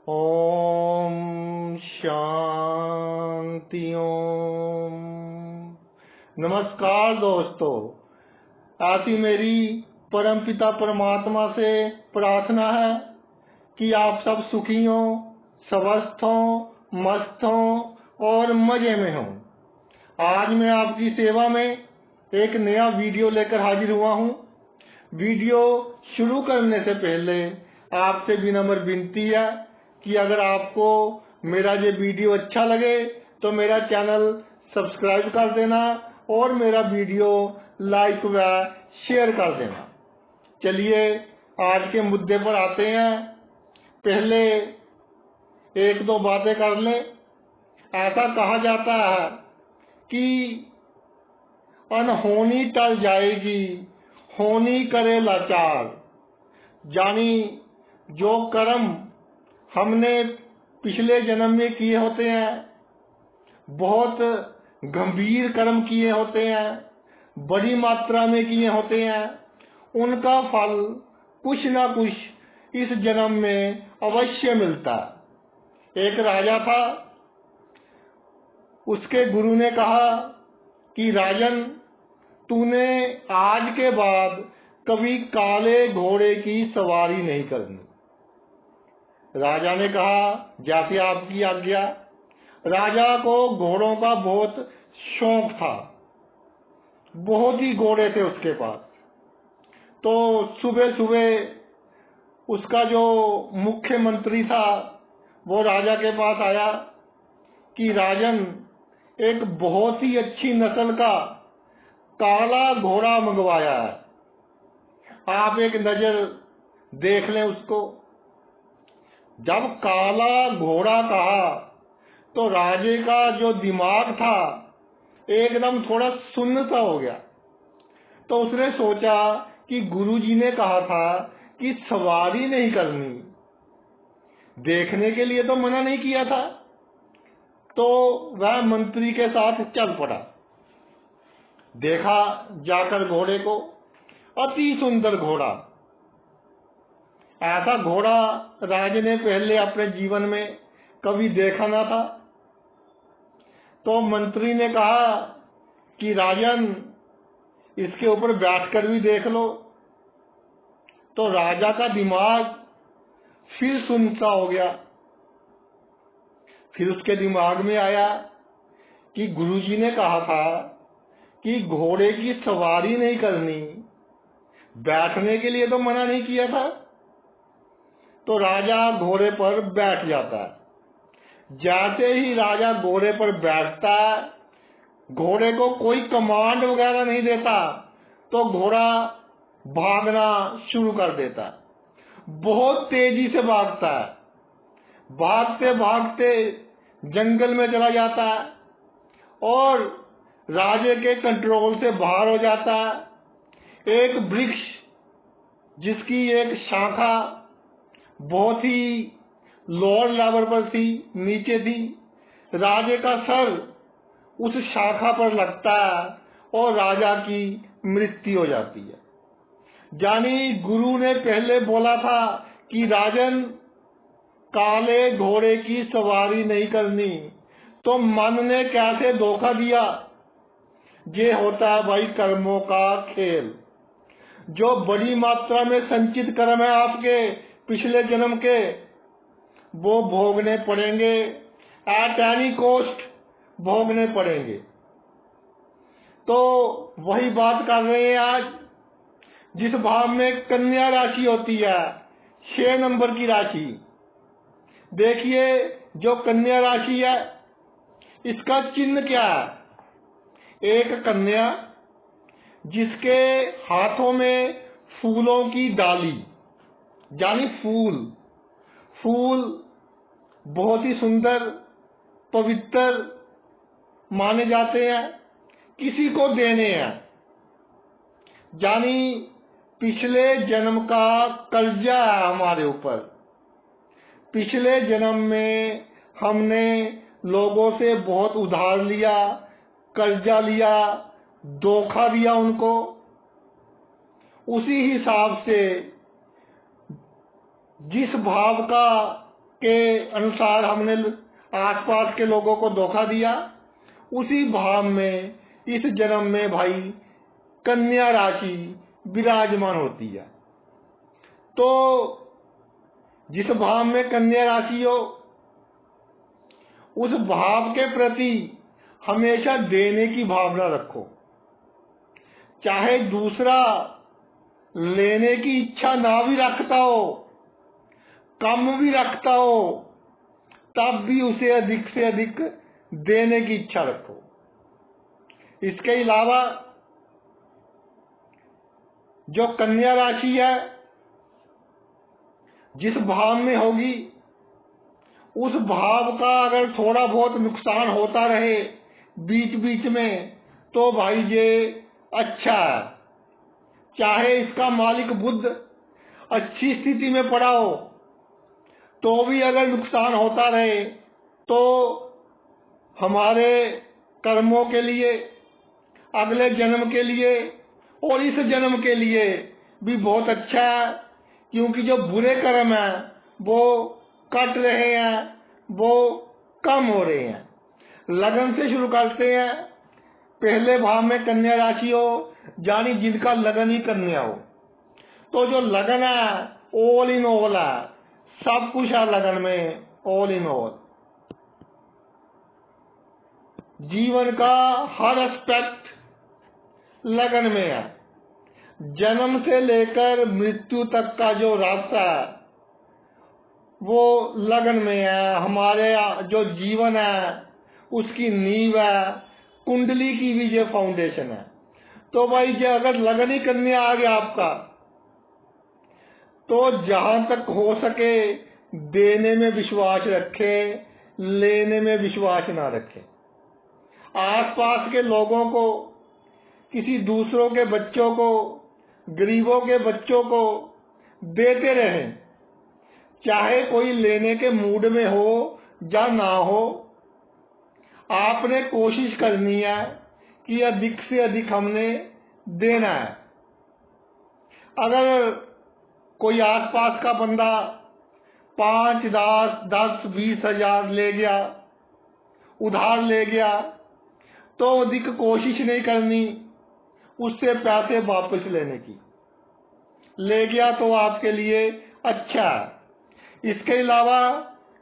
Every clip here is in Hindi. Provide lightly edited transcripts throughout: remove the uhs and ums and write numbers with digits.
ओम शांति ओम। नमस्कार दोस्तों, ऐसी मेरी परमपिता परमात्मा से प्रार्थना है कि आप सब सुखी हों, स्वस्थ हों, मस्त हों और मजे में हों। आज मैं आपकी सेवा में एक नया वीडियो लेकर हाजिर हुआ हूं। वीडियो शुरू करने से पहले आपसे विनम्र विनती है कि अगर आपको मेरा ये वीडियो अच्छा लगे तो मेरा चैनल सब्सक्राइब कर देना और मेरा वीडियो लाइक व शेयर कर देना। चलिए आज के मुद्दे पर आते हैं। पहले एक दो बातें कर लें। ऐसा कहा जाता है कि अनहोनी टल जाएगी, होनी करे लाचार। यानी जो कर्म हमने पिछले जन्म में किए होते हैं, बहुत गंभीर कर्म किए होते हैं, बड़ी मात्रा में किए होते हैं, उनका फल कुछ ना कुछ इस जन्म में अवश्य मिलता है। एक राजा था, उसके गुरु ने कहा कि राजन, तूने आज के बाद कभी काले घोड़े की सवारी नहीं करनी। राजा ने कहा जैसे आपकी आज्ञा। राजा को घोड़ों का बहुत शौक था, बहुत ही घोड़े थे उसके पास। तो सुबह सुबह उसका जो मुख्यमंत्री था वो राजा के पास आया कि राजन, एक बहुत ही अच्छी नस्ल का काला घोड़ा मंगवाया है, आप एक नजर देख लें उसको। जब काला घोड़ा कहा तो राजे का जो दिमाग था एकदम थोड़ा सुन्न सा हो गया। तो उसने सोचा कि गुरुजी ने कहा था कि सवारी नहीं करनी, देखने के लिए तो मना नहीं किया था। तो वह मंत्री के साथ चल पड़ा। देखा जाकर घोड़े को, अति सुंदर घोड़ा। ऐसा घोड़ा राजे ने पहले अपने जीवन में कभी देखा ना था। तो मंत्री ने कहा कि राजन, इसके ऊपर बैठकर भी देख लो। तो राजा का दिमाग फिर सुनसा हो गया। फिर उसके दिमाग में आया कि गुरुजी ने कहा था कि घोड़े की सवारी नहीं करनी, बैठने के लिए तो मना नहीं किया था। तो राजा घोड़े पर बैठ जाता है। जैसे ही राजा घोड़े पर बैठता है, घोड़े को कोई कमांड वगैरह नहीं देता, तो घोड़ा भागना शुरू कर देता है। बहुत तेजी से भागता है, भागते भागते जंगल में चला जाता है और राजे के कंट्रोल से बाहर हो जाता है। एक वृक्ष जिसकी एक शाखा बहुत ही लोअर लेवल पर थी, नीचे थी, राजे का सर उस शाखा पर लगता है और राजा की मृत्यु हो जाती है। यानी गुरु ने पहले बोला था कि राजन, काले घोड़े की सवारी नहीं करनी, तो मन ने कैसे धोखा दिया। ये होता है भाई कर्मों का खेल। जो बड़ी मात्रा में संचित कर्म है आपके पिछले जन्म के, वो भोगने पड़ेंगे, एट एनी कॉस्ट भोगने पड़ेंगे। तो वही बात कर रहे हैं आज। जिस भाव में कन्या राशि होती है, 6 नंबर की राशि, देखिए जो कन्या राशि है इसका चिन्ह क्या है। एक कन्या जिसके हाथों में फूलों की डाली, यानी फूल बहुत ही सुंदर पवित्र माने जाते हैं, किसी को देने हैं। यानी पिछले जन्म का कर्जा है हमारे ऊपर। पिछले जन्म में हमने लोगों से बहुत उधार लिया, कर्जा लिया, धोखा दिया उनको। उसी हिसाब से जिस भाव का के अनुसार हमने आसपास के लोगों को धोखा दिया, उसी भाव में इस जन्म में भाई कन्या राशि विराजमान होती है। तो जिस भाव में कन्या राशि हो, उस भाव के प्रति हमेशा देने की भावना रखो। चाहे दूसरा लेने की इच्छा ना भी रखता हो, कम भी रखता हो, तब भी उसे अधिक से अधिक देने की इच्छा रखो। इसके अलावा जो कन्या राशि है, जिस भाव में होगी, उस भाव का अगर थोड़ा बहुत नुकसान होता रहे बीच बीच में, तो भाई ये अच्छा है। चाहे इसका मालिक बुध अच्छी स्थिति में पड़ा हो, तो भी अगर नुकसान होता रहे, तो हमारे कर्मों के लिए, अगले जन्म के लिए और इस जन्म के लिए भी बहुत अच्छा है। क्योंकि जो बुरे कर्म हैं वो कट रहे हैं, वो कम हो रहे हैं। लगन से शुरू करते हैं। पहले भाव में कन्या राशि हो, यानी जिनका लगन ही कन्या हो, तो जो लगन है ऑल इन ऑल है, सब कुछ है लगन में, ऑल इन ऑल। जीवन का हर एस्पेक्ट लगन में है। जन्म से लेकर मृत्यु तक का जो रास्ता है वो लगन में है। हमारे जो जीवन है उसकी नींव है, कुंडली की भी जो फाउंडेशन है। तो भाई जो अगर लगन ही करने आ गया आपका, तो जहां तक हो सके देने में विश्वास रखे, लेने में विश्वास ना रखे। आसपास के लोगों को, किसी दूसरों के बच्चों को, गरीबों के बच्चों को देते रहें। चाहे कोई लेने के मूड में हो या ना हो, आपने कोशिश करनी है कि अधिक से अधिक हमने देना है। अगर कोई आसपास का बंदा 5, 10, 20 हजार ले गया, उधार ले गया, तो अधिक कोशिश नहीं करनी उससे पैसे वापस लेने की। ले गया तो आपके लिए अच्छा है। इसके अलावा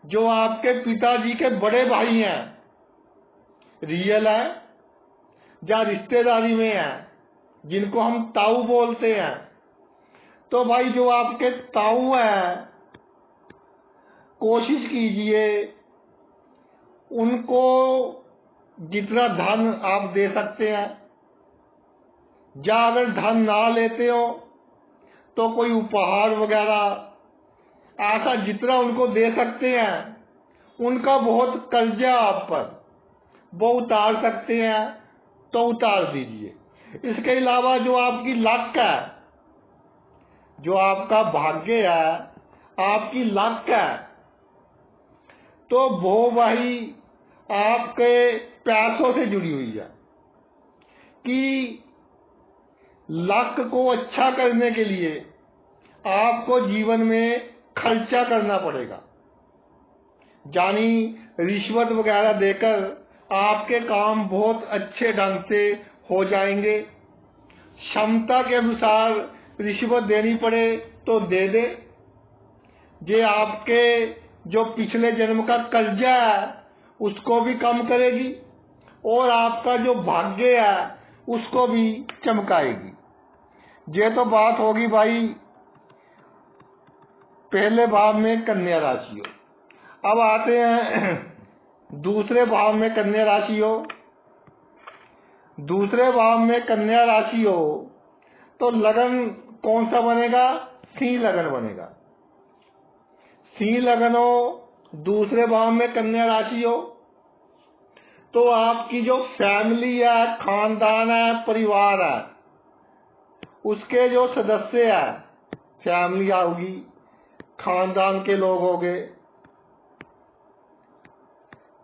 जो आपके पिताजी के बड़े भाई हैं, रियल है या रिश्तेदारी में है, जिनको हम ताऊ बोलते हैं, तो भाई जो आपके ताऊ हैं, कोशिश कीजिए उनको जितना धन आप दे सकते हैं, या अगर धन ना लेते हो तो कोई उपहार वगैरह ऐसा जितना उनको दे सकते हैं। उनका बहुत कर्जा आप पर वो उतार सकते हैं तो उतार दीजिए। इसके अलावा जो आपकी लक है, जो आपका भाग्य है, आपकी लक है, तो वो वही आपके पैसों से जुड़ी हुई है। कि लक को अच्छा करने के लिए आपको जीवन में खर्चा करना पड़ेगा। यानी रिश्वत वगैरह देकर आपके काम बहुत अच्छे ढंग से हो जाएंगे। क्षमता के अनुसार रिश्वत देनी पड़े तो दे दे। ये आपके जो पिछले जन्म का कर्जा है उसको भी कम करेगी, और आपका जो भाग्य है उसको भी चमकाएगी। ये तो बात होगी भाई पहले भाव में कन्या राशि हो। अब आते हैं दूसरे भाव में कन्या राशि हो। दूसरे भाव में कन्या राशि हो तो लगन कौन सा बनेगा? सिंह लगन बनेगा। सिंह लगन हो, दूसरे भाव में कन्या राशि हो, तो आपकी जो फैमिली है, खानदान है, परिवार है, उसके जो सदस्य है, फैमिली होगी, खानदान के लोग हो गए,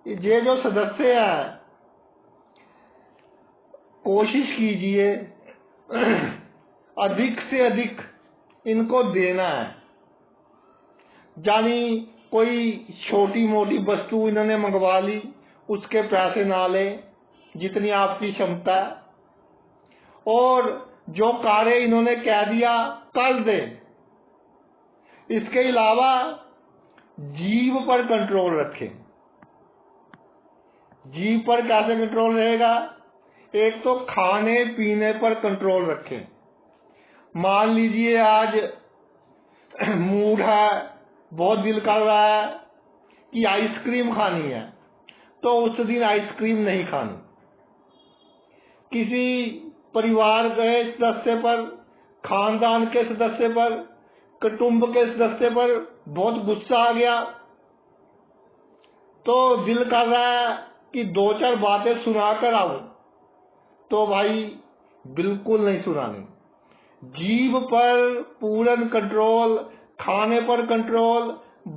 ये जो सदस्य हैं, कोशिश कीजिए अधिक से अधिक इनको देना है। यानी कोई छोटी मोटी वस्तु इन्होंने मंगवा ली, उसके पैसे ना लें जितनी आपकी क्षमता है, और जो कार्य इन्होंने कह दिया कर दे। इसके अलावा जीभ पर कंट्रोल रखें। जीभ पर कैसे कंट्रोल रहेगा? एक तो खाने पीने पर कंट्रोल रखें। मान लीजिए आज मूड है, बहुत दिल कर रहा है कि आइसक्रीम खानी है, तो उस दिन आइसक्रीम नहीं खानी। किसी परिवार के सदस्य पर, खानदान के सदस्य पर, कुटुंब के सदस्य पर बहुत गुस्सा आ गया, तो दिल कर रहा है कि दो चार बातें सुना कर आऊं, तो भाई बिल्कुल नहीं सुनानी। जीभ पर पूर्ण कंट्रोल, खाने पर कंट्रोल,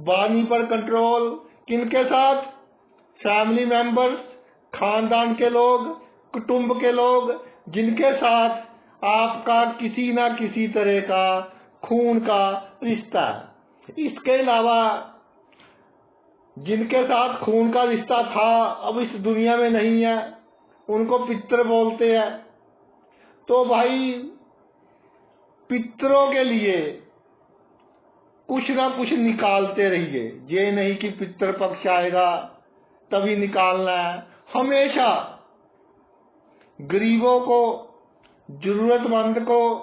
वाणी पर कंट्रोल। किनके साथ? फैमिली मेंबर्स, खानदान के लोग, कुटुंब के लोग, जिनके साथ आपका किसी ना किसी तरह का खून का रिश्ता है। इसके अलावा जिनके साथ खून का रिश्ता था, अब इस दुनिया में नहीं है, उनको पितृ बोलते हैं। तो भाई पितरों के लिए कुछ ना कुछ निकालते रहिए। ये नहीं कि पितृ पक्ष आएगा तभी निकालना है। हमेशा गरीबों को, जरूरतमंद को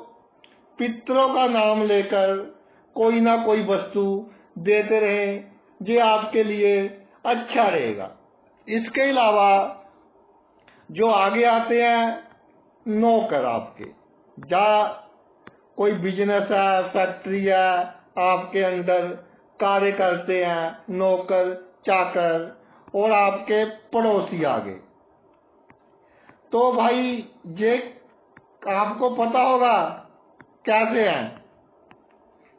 पितरों का नाम लेकर कोई ना कोई वस्तु देते रहें, ये आपके लिए अच्छा रहेगा। इसके अलावा जो आगे आते हैं नौकर आपके, जहाँ कोई बिजनेस है, फैक्ट्री है, आपके अंदर कार्य करते हैं नौकर चाकर, और आपके पड़ोसी आगे, तो भाई ये आपको पता होगा कैसे हैं।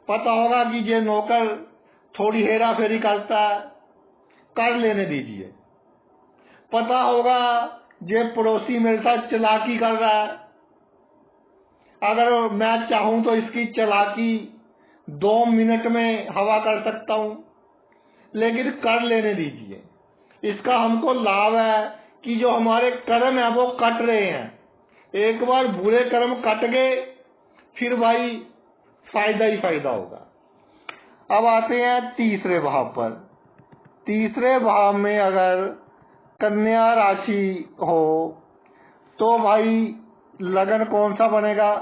पता होगा कि ये नौकर थोड़ी हेरा फेरी करता है, कर लेने दीजिए। पता होगा ये पड़ोसी मेरे साथ चालाकी कर रहा है, अगर मैं चाहूं तो इसकी चालाकी 2 मिनट में हवा कर सकता हूं, लेकिन कर लेने दीजिए। इसका हमको लाभ है कि जो हमारे कर्म है वो कट रहे हैं। एक बार बुरे कर्म कट गए फिर भाई फायदा ही फायदा होगा। अब आते हैं तीसरे भाव पर। तीसरे भाव में अगर कन्या राशि हो तो भाई लगन कौन सा बनेगा?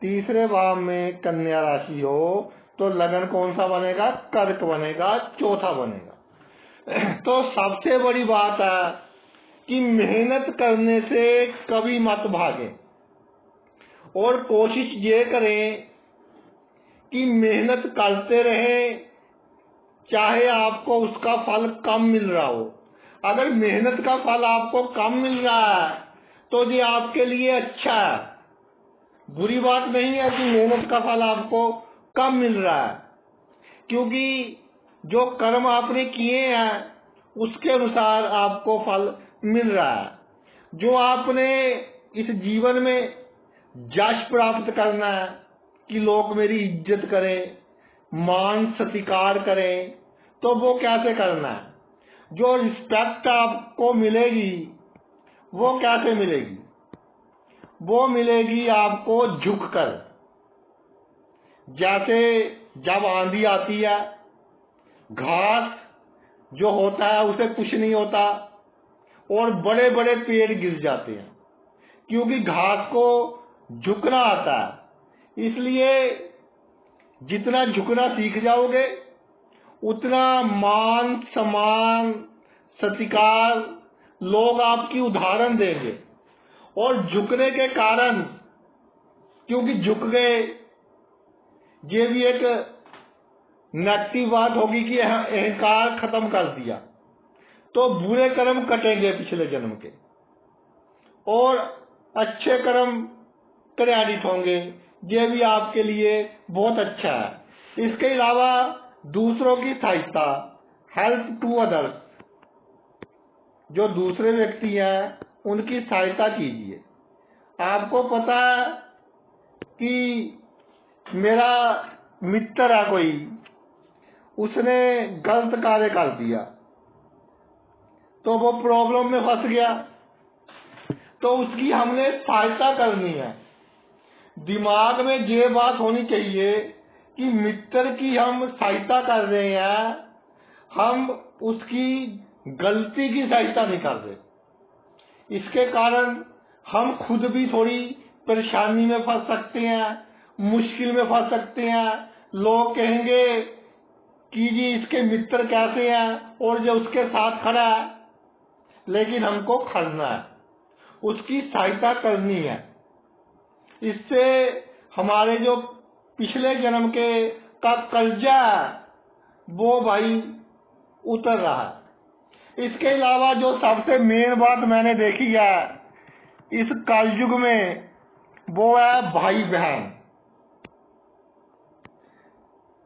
तीसरे भाव में कन्या राशि हो तो लगन कौन सा बनेगा? कर्क बनेगा, चौथा बनेगा। तो सबसे बड़ी बात है कि मेहनत करने से कभी मत भागें, और कोशिश ये करें कि मेहनत करते रहें, चाहे आपको उसका फल कम मिल रहा हो। अगर मेहनत का फल आपको कम मिल रहा है तो ये आपके लिए अच्छा है। बुरी बात नहीं है कि मेहनत का फल आपको कम मिल रहा है, क्योंकि जो कर्म आपने किए हैं उसके अनुसार आपको फल मिल रहा है। जो आपने इस जीवन में यश प्राप्त करना है कि लोग मेरी इज्जत करें, मान सत्कार करें, तो वो कैसे करना है? जो रिस्पेक्ट आपको मिलेगी वो कैसे मिलेगी? वो मिलेगी आपको झुककर। जैसे जब आंधी आती है, घास जो होता है उसे कुछ नहीं होता और बड़े बड़े पेड़ गिर जाते हैं, क्योंकि घास को झुकना आता है। इसलिए जितना झुकना सीख जाओगे उतना मान सम्मान सत्कार लोग आपकी उदाहरण देंगे। और झुकने के कारण, क्योंकि झुक गए, ये भी एक नेगेटिव बात होगी कि अहंकार खत्म कर दिया, तो बुरे कर्म कटेंगे पिछले जन्म के और अच्छे कर्म क्रेडिट होंगे। ये भी आपके लिए बहुत अच्छा है। इसके अलावा दूसरों की सहायता, हेल्प टू अदर्स, जो दूसरे व्यक्ति हैं उनकी सहायता कीजिए। आपको पता है कि मेरा मित्र है कोई, उसने गलत कार्य कर दिया तो वो प्रॉब्लम में फंस गया, तो उसकी हमने सहायता करनी है। दिमाग में ये बात होनी चाहिए कि मित्र की हम सहायता कर रहे हैं, हम उसकी गलती की सहायता नहीं कर रहे। इसके कारण हम खुद भी थोड़ी परेशानी में फंस सकते हैं, मुश्किल में फंस सकते हैं। लोग कहेंगे कि जी इसके मित्र कैसे हैं और जो उसके साथ खड़ा है, लेकिन हमको करना है, उसकी सहायता करनी है। इससे हमारे जो पिछले जन्म के का कर्जा है वो भाई उतर रहा है। इसके अलावा जो सबसे मेन बात मैंने देखी है इस कलयुग में, वो है भाई बहन।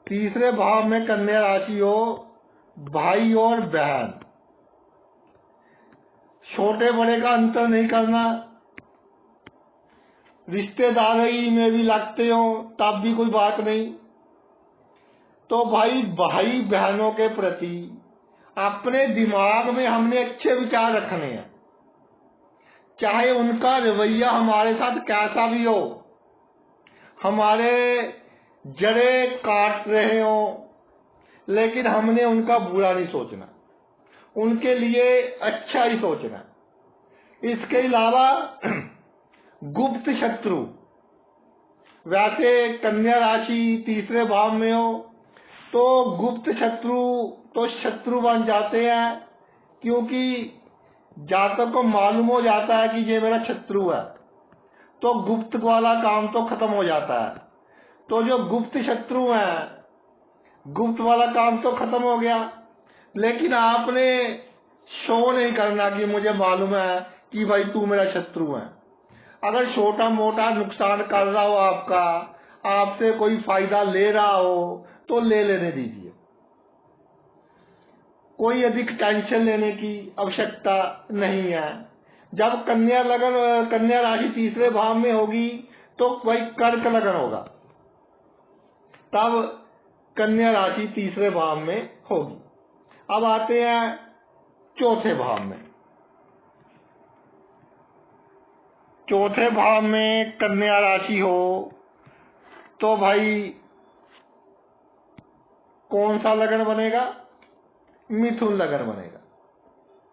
तीसरे भाव में कन्या राशि हो, भाई और बहन, छोटे बड़े का अंतर नहीं करना। रिश्तेदारी में भी लगते हो तब भी कोई बात नहीं। तो भाई भाई बहनों के प्रति अपने दिमाग में हमने अच्छे विचार रखने हैं, चाहे उनका रवैया हमारे साथ कैसा भी हो, हमारे जड़े काट रहे हो, लेकिन हमने उनका बुरा नहीं सोचना, उनके लिए अच्छा ही सोचना। इसके अलावा गुप्त शत्रु, वैसे कन्या राशि तीसरे भाव में हो तो गुप्त शत्रु तो शत्रु बन जाते हैं, क्योंकि जातक को मालूम हो जाता है कि ये मेरा शत्रु है, तो गुप्त वाला काम तो खत्म हो जाता है। तो जो गुप्त शत्रु हैं, गुप्त वाला काम तो खत्म हो गया, लेकिन आपने शो नहीं करना कि मुझे मालूम है कि भाई तू मेरा शत्रु है। अगर छोटा मोटा नुकसान कर रहा हो आपका, आपसे कोई फायदा ले रहा हो, तो ले लेने दीजिए। कोई अधिक टेंशन लेने की आवश्यकता नहीं है। जब कन्या राशि तीसरे भाव में होगी तो वही कर्क लगन होगा, तब कन्या राशि तीसरे भाव में होगी। अब आते हैं चौथे भाव में। चौथे भाव में कन्या राशि हो तो भाई कौन सा लगन बनेगा? मिथुन लगन बनेगा।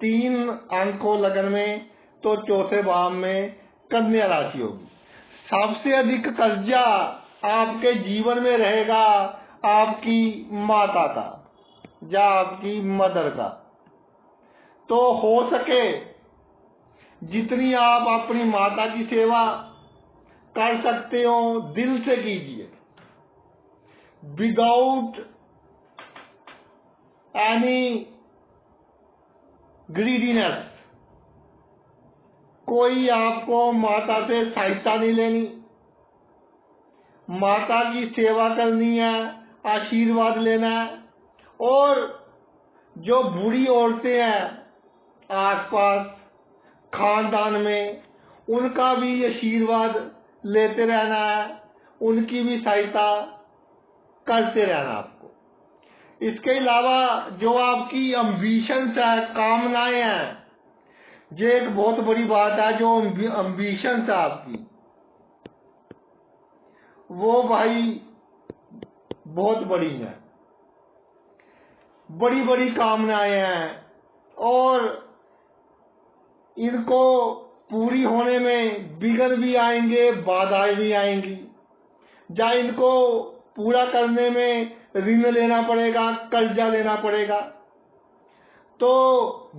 3 अंक हो लगन में, तो चौथे भाव में कन्या राशि होगी। सबसे अधिक कर्जा आपके जीवन में रहेगा आपकी माता का या आपकी मदर का। तो हो सके जितनी आप अपनी माता की सेवा कर सकते हो दिल से कीजिए, विदाउट एनी ग्रीडीनेस। कोई आपको माता से सहायता नहीं लेनी, माता की सेवा करनी है, आशीर्वाद लेना है। और जो बूढ़ी औरतें हैं आसपास खानदान में, उनका भी आशीर्वाद लेते रहना है, उनकी भी सहायता करते रहना आपको। इसके अलावा जो आपकी एम्बिशंस है, कामनाएं हैं, ये एक बहुत बड़ी बात है। जो एम्बिशंस है आपकी, वो भाई बहुत बड़ी है, बड़ी बड़ी कामनाएं हैं, और इनको पूरी होने में विघ्न भी आएंगे, बाधाएं भी आएंगी। या इनको पूरा करने में ऋण लेना पड़ेगा, कर्जा लेना पड़ेगा। तो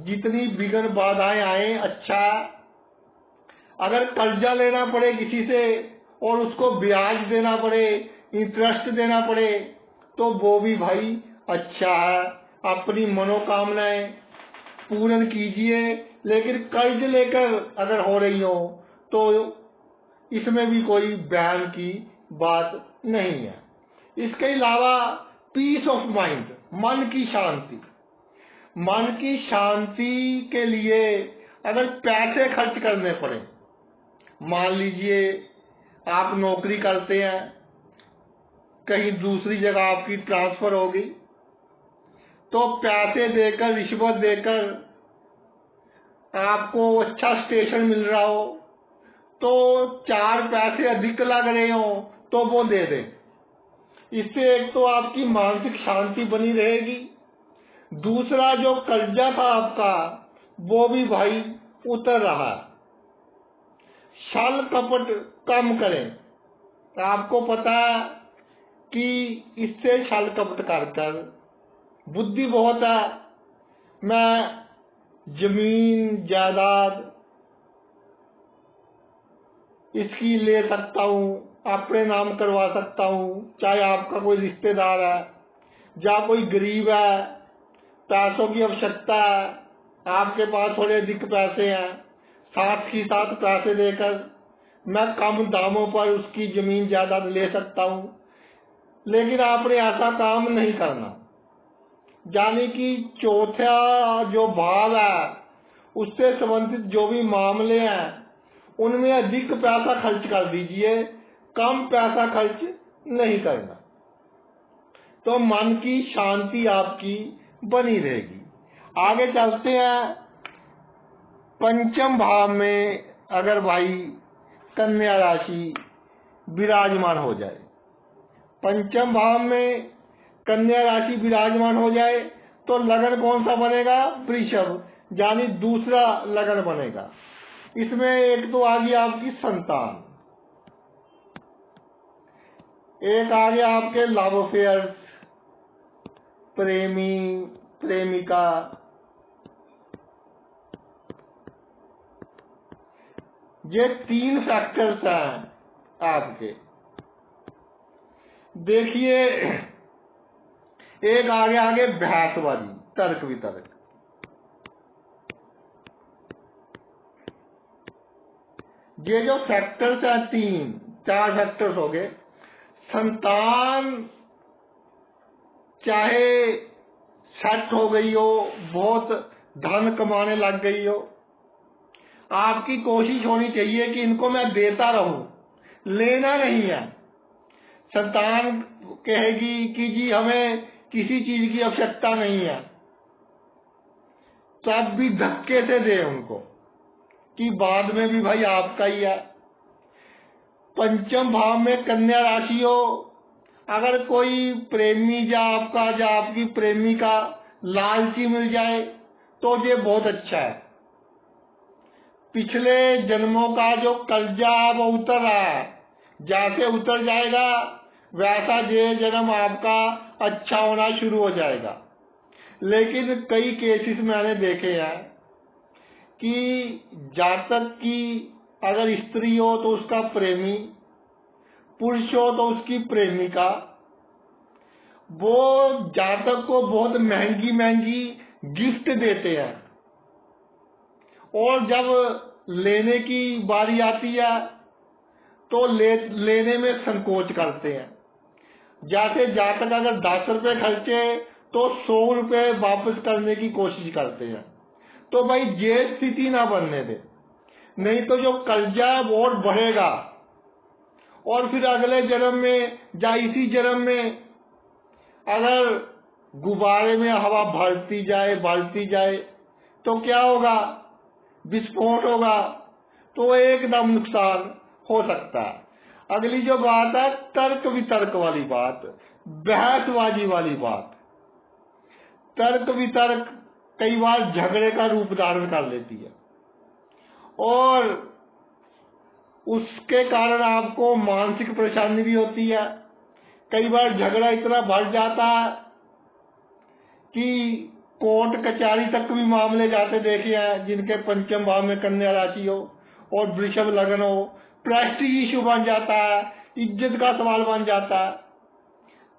जितनी विघ्न बाधाएं आए अच्छा। अगर कर्जा लेना पड़े किसी से और उसको ब्याज देना पड़े, इंटरेस्ट देना पड़े, तो वो भी भाई अच्छा है। अपनी मनोकामनाएं पूर्ण कीजिए, लेकिन कर्ज लेकर अगर हो रही हो तो इसमें भी कोई बयान की बात नहीं है। इसके अलावा पीस ऑफ माइंड, मन की शांति। मन की शांति के लिए अगर पैसे खर्च करने पड़े, मान लीजिए आप नौकरी करते हैं, कहीं दूसरी जगह आपकी ट्रांसफर हो गई, तो पैसे देकर, रिश्वत देकर आपको अच्छा स्टेशन मिल रहा हो, तो 4 पैसे अधिक लग रहे हो तो वो दे दें। इससे एक तो आपकी मानसिक शांति बनी रहेगी, दूसरा जो कर्जा था आपका वो भी भाई उतर रहा है। छल कपट कम करें। आपको पता है कि इससे छल कपट कर कर बुद्धि बहुत है, मैं जमीन जायदाद इसकी ले सकता हूँ, अपने नाम करवा सकता हूँ, चाहे आपका कोई रिश्तेदार है या कोई गरीब है, पैसों की आवश्यकता है, आपके पास थोड़े अधिक पैसे हैं, साथ ही साथ पैसे देकर मैं कम दामों पर उसकी जमीन जायदाद ले सकता हूँ। लेकिन आपने ऐसा काम नहीं करना, यानी कि चौथा जो भाव है उससे संबंधित जो भी मामले हैं उनमें अधिक पैसा खर्च कर दीजिए, कम पैसा खर्च नहीं करना, तो मन की शांति आपकी बनी रहेगी। आगे चलते हैं। पंचम भाव में अगर भाई कन्या राशि विराजमान हो जाए, पंचम भाव में कन्या राशि विराजमान हो जाए तो लगन कौन सा बनेगा? वृषभ, यानी दूसरा लगन बनेगा। इसमें एक तो आ गया आपकी संतान, एक आ गया आपके लव अफेयर्स, प्रेमी प्रेमिका, ये 3 फैक्टर्स हैं आपके। देखिए, एक आ गया आगे बहसबाजी, तर्क वितर्क। ये जो फैक्टर्स हैं 4 फैक्टर्स हो गए। संतान चाहे सेट हो गई हो, बहुत धन कमाने लग गई हो, आपकी कोशिश होनी चाहिए कि इनको मैं देता रहूं, लेना नहीं है। संतान कहेगी कि जी हमें किसी चीज की आवश्यकता नहीं है, तब भी धक्के से दे उनको कि बाद में भी भाई आपका ही है। पंचम भाव में कन्या राशि हो, अगर कोई प्रेमी या आपकी प्रेमिका लालची मिल जाए तो ये बहुत अच्छा है। पिछले जन्मों का जो कर्जा वो उतर रहा है, जैसे उतर जाएगा वैसा ये जन्म आपका अच्छा होना शुरू हो जाएगा। लेकिन कई केसेस मैंने देखे हैं कि जातक की अगर स्त्री हो तो उसका प्रेमी, पुरुष हो तो उसकी प्रेमिका, वो जातक को बहुत महंगी महंगी गिफ्ट देते हैं, और जब लेने की बारी आती है तो लेने में संकोच करते हैं। जैसे जातक अगर 10 रुपए खर्चे तो 100 रुपए वापस करने की कोशिश करते हैं। तो भाई ये स्थिति ना बनने दे, नहीं तो जो कर्जा है वो और बढ़ेगा, और फिर अगले जन्म में या इसी जन्म में अगर गुब्बारे में हवा भरती जाए तो क्या होगा? विस्फोट होगा, तो एकदम नुकसान हो सकता है। अगली जो बात है तर्क वितर्क वाली बात, बहसबाजी वाली बात। तर्क वितर्क कई बार झगड़े का रूप धारण कर लेती है, और उसके कारण आपको मानसिक परेशानी भी होती है। कई बार झगड़ा इतना बढ़ जाता है कि कोर्ट कचहरी तक भी मामले जाते देखे हैं, जिनके पंचम भाव में कन्या राशि हो और वृषभ लगन हो। प्रेस्टीज इशू बन जाता है, इज्जत का सवाल बन जाता है।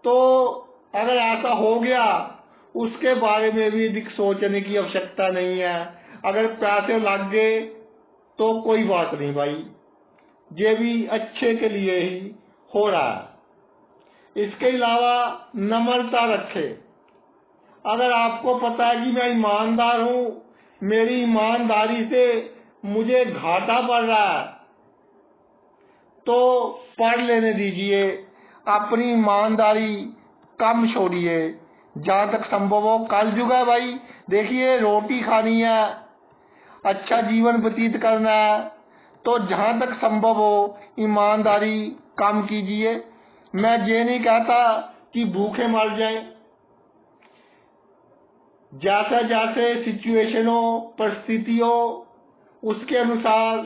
तो अगर ऐसा हो गया, उसके बारे में भी अधिक सोचने की आवश्यकता नहीं है। अगर पैसे लग गए तो कोई बात नहीं भाई, ये भी अच्छे के लिए ही हो रहा है। इसके अलावा नम्रता रखे। अगर आपको पता है कि मैं ईमानदार हूं, मेरी ईमानदारी से मुझे घाटा पड़ रहा है, तो पढ़ लेने दीजिए, अपनी ईमानदारी कम छोड़िए। जहां तक संभव हो। कलयुग है भाई, देखिए रोटी खानी है, अच्छा जीवन व्यतीत करना है, तो जहां तक संभव हो ईमानदारी काम कीजिए। मैं ये नहीं कहता कि भूखे मर जाएं, जैसे जैसे सिचुएशन हो, परिस्थिति हो, उसके अनुसार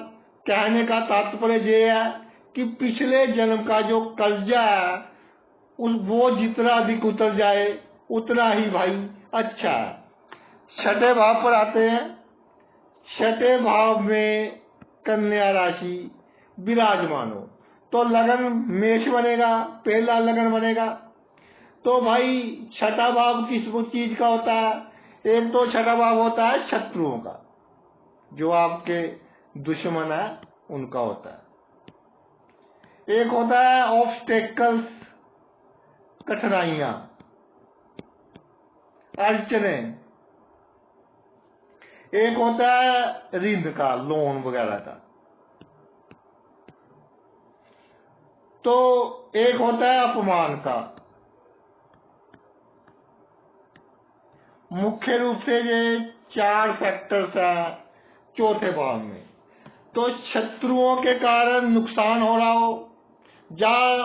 कहने का तात्पर्य ये है कि पिछले जन्म का जो कर्जा है वो जितना अधिक उतर जाए उतना ही भाई अच्छा है। छठे भाव पर आते हैं। छठे भाव में कन्या राशि विराजमान हो तो लगन मेष बनेगा, पहला लगन बनेगा। तो भाई छठा भाव किस चीज का होता है? एक तो छठा भाव होता है शत्रुओं का, जो आपके दुश्मन है उनका होता है। एक होता है ऑब्स्टेकल्स, कठिनाइयां, अड़चने। एक होता है ऋण का, लोन वगैरह का। तो एक होता है अपमान का। मुख्य रूप से ये 4 फैक्टर्स हैं चौथे भाव में। तो शत्रुओं के कारण नुकसान हो रहा हो, जहां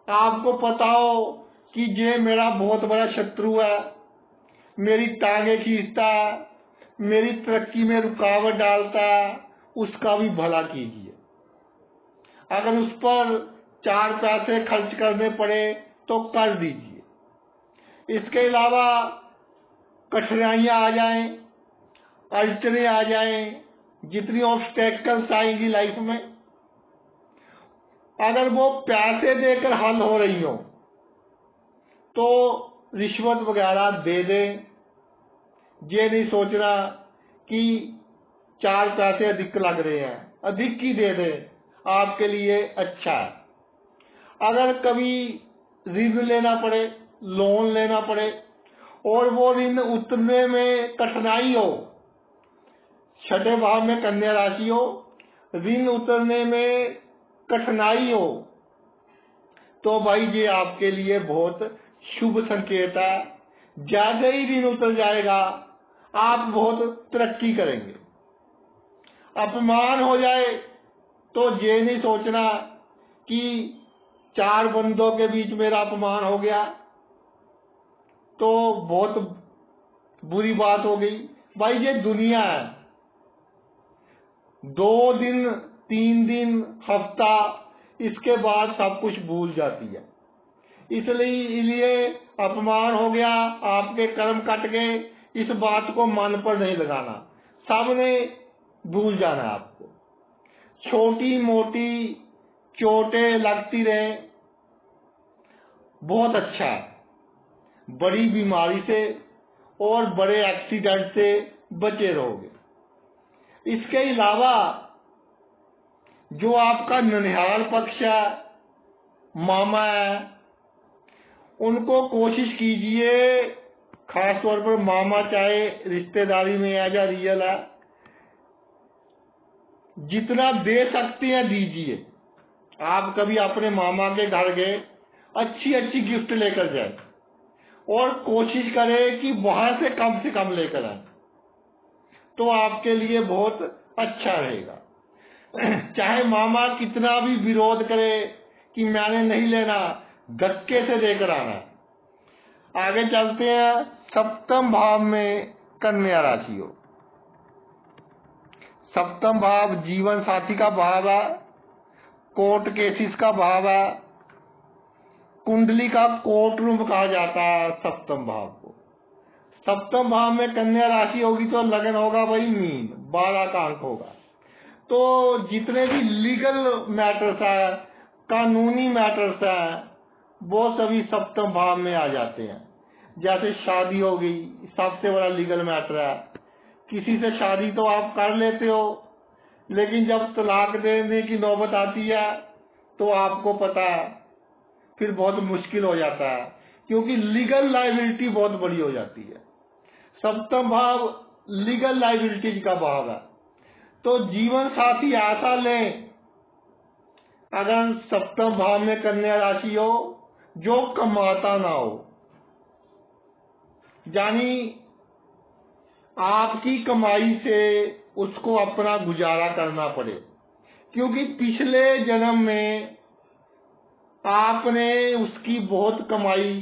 आपको पता हो कि ये मेरा बहुत बड़ा शत्रु है, मेरी टांगे खींचता है, मेरी तरक्की में रुकावट डालता है, उसका भी भला कीजिए। अगर उस पर 4 पैसे खर्च करने पड़े तो कर दीजिए। इसके अलावा कठिनाइयां आ जाएं, अड़चने आ जाएं, जितनी ऑब्स्टेकल्स आएंगी लाइफ में, अगर वो पैसे देकर हल हो रही हो तो रिश्वत वगैरह दे दें। ये नहीं सोचना कि 4 पैसे अधिक लग रहे हैं, अधिक ही दे दें, आपके लिए अच्छा है। अगर कभी ऋण लेना पड़े, लोन लेना पड़े और वो ऋण उतरने में कठिनाई हो, छठे भाव में कन्या राशि हो, ऋण उतरने में कठिनाई हो, तो भाई ये आपके लिए बहुत शुभ संकेत है। ज्यादा ही ऋण उतर जाएगा, आप बहुत तरक्की करेंगे। अपमान हो जाए तो ये नहीं सोचना कि 4 बंदों के बीच मेरा अपमान हो गया तो बहुत बुरी बात हो गई। भाई ये दुनिया है, 2 दिन 3 दिन हफ्ता, इसके बाद सब कुछ भूल जाती है। इसलिए अपमान हो गया, आपके कर्म कट गए, इस बात को मन पर नहीं लगाना, सामने भूल जाना आपको। छोटी मोटी चोटें लगती रहे बहुत अच्छा है, बड़ी बीमारी से और बड़े एक्सीडेंट से बचे रहोगे। इसके अलावा जो आपका ननिहाल पक्ष है, मामा है, उनको कोशिश कीजिए, खास तौर पर मामा चाहे रिश्तेदारी में है या रियल है, जितना दे सकते हैं दीजिए। आप कभी अपने मामा के घर गए, अच्छी अच्छी गिफ्ट लेकर जाए और कोशिश करें कि वहां से कम लेकर आए, तो आपके लिए बहुत अच्छा रहेगा। चाहे मामा कितना भी विरोध करे कि मैंने नहीं लेना, धक्के से देकर आना। आगे चलते हैं। सप्तम भाव में कन्या राशि हो, सप्तम भाव जीवन साथी का भाव है, कोर्ट केसिस का भाव है, कुंडली का कोर्ट रूम कहा जाता है सप्तम भाव को। सप्तम भाव में कन्या राशि होगी तो लगन होगा भाई मीन, 12 का अंक होगा। तो जितने भी लीगल मैटर्स है, कानूनी मैटर्स है, वो सभी सप्तम भाव में आ जाते हैं। जैसे शादी हो गई, सबसे बड़ा लीगल मैटर है। किसी से शादी तो आप कर लेते हो, लेकिन जब तलाक देने की नौबत आती है तो आपको पता है फिर बहुत मुश्किल हो जाता है, क्योंकि लीगल लायबिलिटी बहुत बड़ी हो जाती है। सप्तम भाव लीगल लायबिलिटीज का भाव है। तो जीवन साथी ऐसा लें, अगर सप्तम भाव में कन्या राशि हो, जो कमाता ना हो, यानी आपकी कमाई से उसको अपना गुजारा करना पड़े, क्योंकि पिछले जन्म में आपने उसकी बहुत कमाई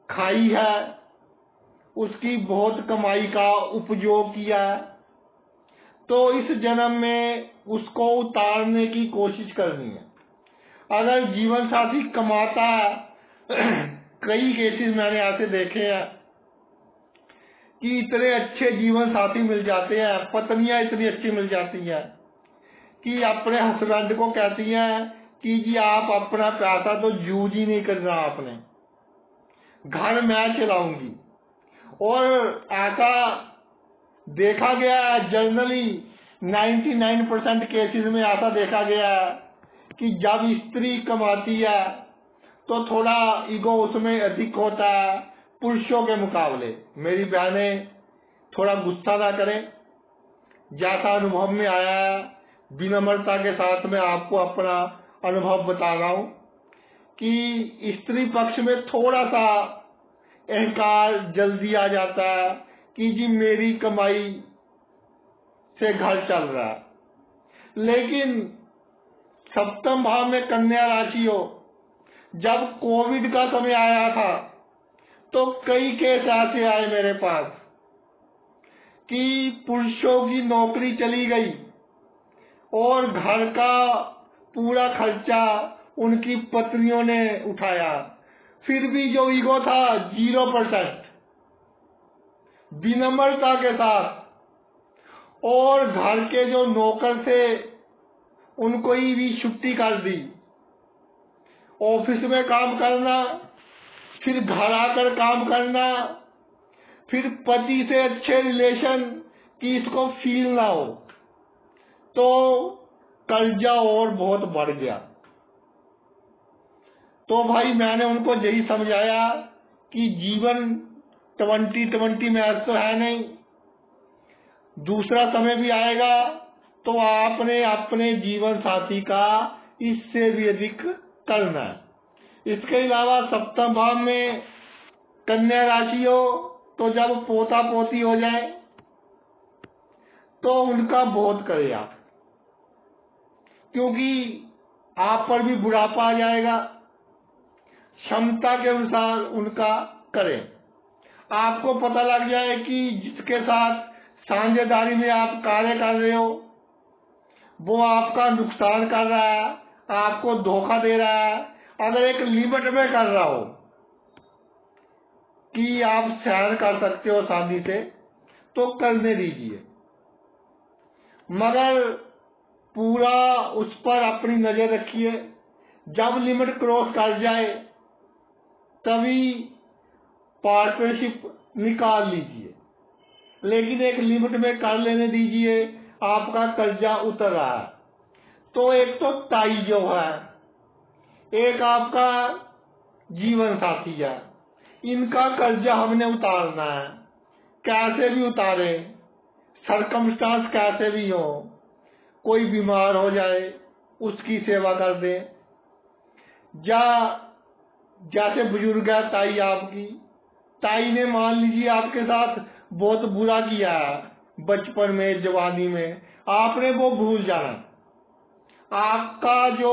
खाई है, उसकी बहुत कमाई का उपयोग किया, तो इस जन्म में उसको उतारने की कोशिश करनी है। अगर जीवन साथी कमाता कई केसेस मैंने ऐसे देखे हैं कि इतने अच्छे जीवन साथी मिल जाते हैं, पत्नियां इतनी अच्छी मिल जाती हैं कि अपने हस्बैंड को कहती हैं कि जी आप अपना पैसा तो यूज ही नहीं करना, आपने घर मैं चलाऊंगी। और ऐसा देखा गया है, जनरली 99% केसेस में ऐसा देखा गया है कि जब स्त्री कमाती है तो थोड़ा ईगो उसमें अधिक होता है पुरुषों के मुकाबले। मेरी बहनें थोड़ा गुस्सा ना करें, जैसा अनुभव में आया है विनम्रता के साथ मैं आपको अपना अनुभव बता रहा हूं कि स्त्री पक्ष में थोड़ा सा अहंकार जल्दी आ जाता है कि जी मेरी कमाई से घर चल रहा है। लेकिन सप्तम भाव में कन्या राशि हो, जब कोविड का समय आया था तो कई केस ऐसे आए मेरे पास कि पुरुषों की नौकरी चली गई और घर का पूरा खर्चा उनकी पत्नियों ने उठाया, फिर भी जो ईगो था 0%, विनम्रता के साथ। और घर के जो नौकर थे उनको ही भी छुट्टी कर दी, ऑफिस में काम करना, फिर घर आकर काम करना, फिर पति से अच्छे रिलेशन कि इसको फील ना हो, तो कर्जा और बहुत बढ़ गया। तो भाई मैंने उनको यही समझाया कि जीवन 2020 में आज तो है नहीं, दूसरा समय भी आएगा, तो आपने अपने जीवन साथी का इससे भी अधिक करना है। इसके अलावा सप्तम भाव में कन्या राशि हो तो जब पोता पोती हो जाए तो उनका बहुत करें आप, क्योंकि आप पर भी बुढ़ापा आ जाएगा। क्षमता के अनुसार उनका करें। आपको पता लग जाए कि जिसके साथ साझेदारी में आप कार्य कर रहे हो वो आपका नुकसान कर रहा है, आपको धोखा दे रहा है, अगर एक लिमिट में कर रहा हो कि आप सहन कर सकते हो शादी से तो करने दीजिए, मगर पूरा उस पर अपनी नजर रखिए। जब लिमिट क्रॉस कर जाए तभी पार्टनरशिप निकाल लीजिए, लेकिन एक लिमिट में कर लेने दीजिए। आपका कर्जा उतर रहा है तो एक तो ताई जो है, एक आपका जीवन साथी है, इनका कर्जा हमने उतारना है। कैसे भी उतारे, सरकमस्टांस कैसे भी हो, कोई बीमार हो जाए उसकी सेवा कर दे, या जैसे बुजुर्ग है ताई आपकी, ताई ने मान लीजिए आपके साथ बहुत बुरा किया बचपन में, जवानी में, आपने वो भूल जाना। आपका जो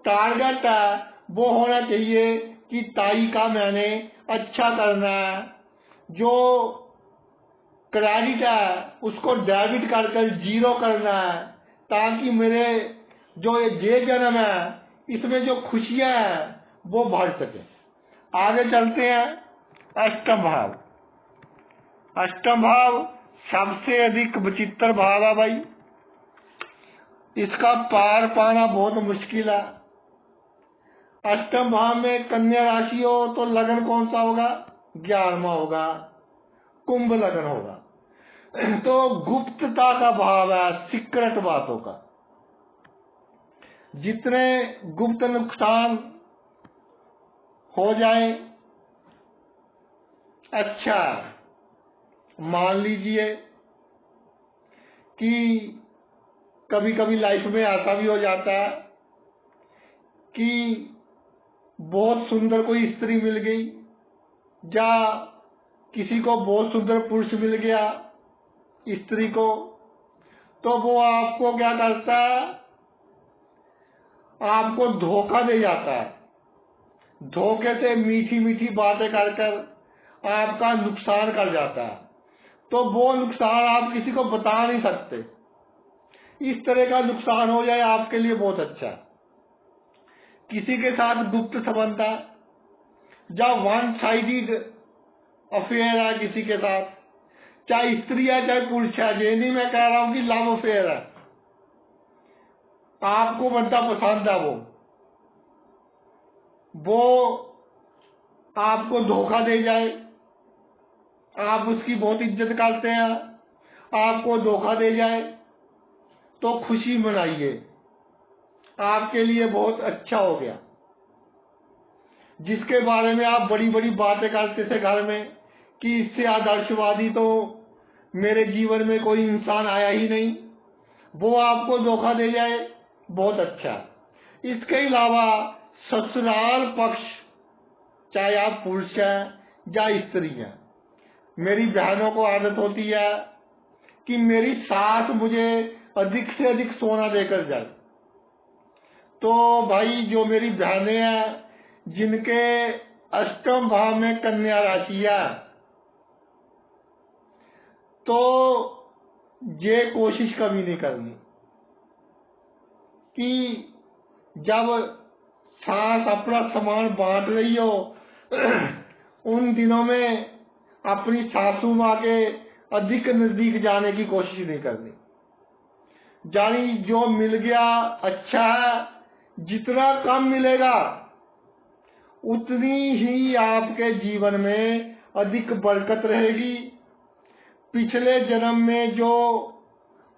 टारगेट है वो होना चाहिए कि ताई का मैंने अच्छा करना है, जो क्रेडिट है उसको डेबिट कर 0 करना है, ताकि मेरे जो ये जन्म है इसमें जो खुशियां हैं वो बढ़ सके। आगे चलते हैं। अष्टम भाव, अष्टम भाव सबसे अधिक विचित्र भाव है भाई, इसका पार पाना बहुत मुश्किल है। अष्टम भाव में कन्या राशि हो तो लगन कौन सा होगा? 11वां होगा, कुंभ लगन होगा। तो गुप्तता का भाव है, सीक्रेट बातों का। जितने गुप्त नुकसान हो जाए अच्छा। मान लीजिए कि कभी कभी लाइफ में ऐसा भी हो जाता है कि बहुत सुंदर कोई स्त्री मिल गई या किसी को बहुत सुंदर पुरुष मिल गया, स्त्री को, तो वो आपको क्या करता है, आपको धोखा दे जाता है। धोखे से मीठी मीठी बातें कर कर आपका नुकसान कर जाता है। तो वो नुकसान आप किसी को बता नहीं सकते। इस तरह का नुकसान हो जाए आपके लिए बहुत अच्छा। किसी के साथ गुप्त संबंध है या वन साइडेड अफेयर है किसी के साथ, चाहे स्त्री है चाहे पुरुष है, ये नहीं मैं कह रहा हूं कि लव अफेयर है, आपको बंदा पसंद है, वो आपको धोखा दे जाए, आप उसकी बहुत इज्जत करते हैं, आपको धोखा दे जाए, तो खुशी मनाइए, आपके लिए बहुत अच्छा हो गया। जिसके बारे में आप बड़ी बड़ी बातें करते थे घर में कि इससे आदर्शवादी तो मेरे जीवन में कोई इंसान आया ही नहीं, वो आपको धोखा दे जाए, बहुत अच्छा। इसके अलावा ससुराल पक्ष, चाहे आप पुरुष हैं या स्त्री हैं, मेरी बहनों को आदत होती है कि मेरी सास मुझे अधिक से अधिक सोना देकर जाए। तो भाई जो मेरी बहनें हैं जिनके अष्टम भाव में कन्या राशि है, तो ये कोशिश कभी नहीं करनी कि जब सास अपना सामान बांट रही हो उन दिनों में अपनी सासू माँ के अधिक नजदीक जाने की कोशिश नहीं करनी। जानी जो मिल गया अच्छा है, जितना कम मिलेगा उतनी ही आपके जीवन में अधिक बरकत रहेगी। पिछले जन्म में जो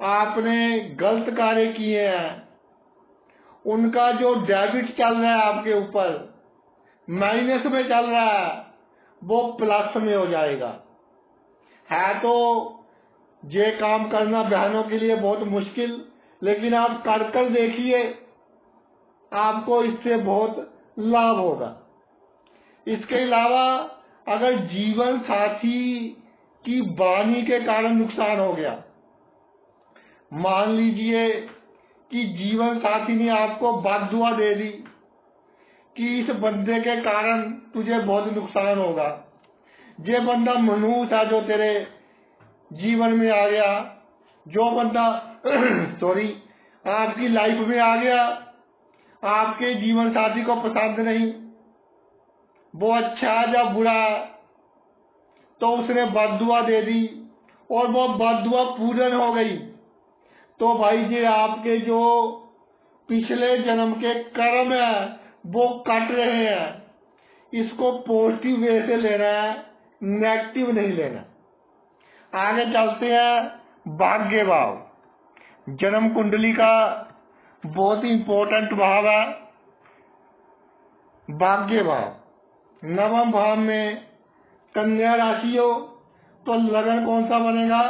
आपने गलत कार्य किए हैं उनका जो डेबिट चल रहा है आपके ऊपर, माइनस में चल रहा है, वो प्लस में हो जाएगा। है तो ये काम करना बहनों के लिए बहुत मुश्किल, लेकिन आप कर कर देखिए, आपको इससे बहुत लाभ होगा। इसके अलावा अगर जीवन साथी की वाणी के कारण नुकसान हो गया, मान लीजिए कि जीवन साथी ने आपको बददुआ दे दी कि इस बंदे के कारण तुझे बहुत नुकसान होगा, ये बंदा मनहूस है जो तेरे जीवन में आ गया, जो बंदा सॉरी आपकी लाइफ में आ गया, आपके जीवन साथी को पसंद नहीं, वो अच्छा या बुरा, तो उसने बददुआ दे दी और वो बददुआ पूर्ण हो गई, तो भाई जी आपके जो पिछले जन्म के कर्म है वो कट रहे हैं। इसको पॉजिटिव वे से लेना है, नेगेटिव नहीं लेना। आगे चलते हैं। भाग्य भाव जन्म कुंडली का बहुत ही इंपॉर्टेंट भाव है। भाग्य भाव नवम भाव में कन्या राशि हो तो लगन कौन सा बनेगा?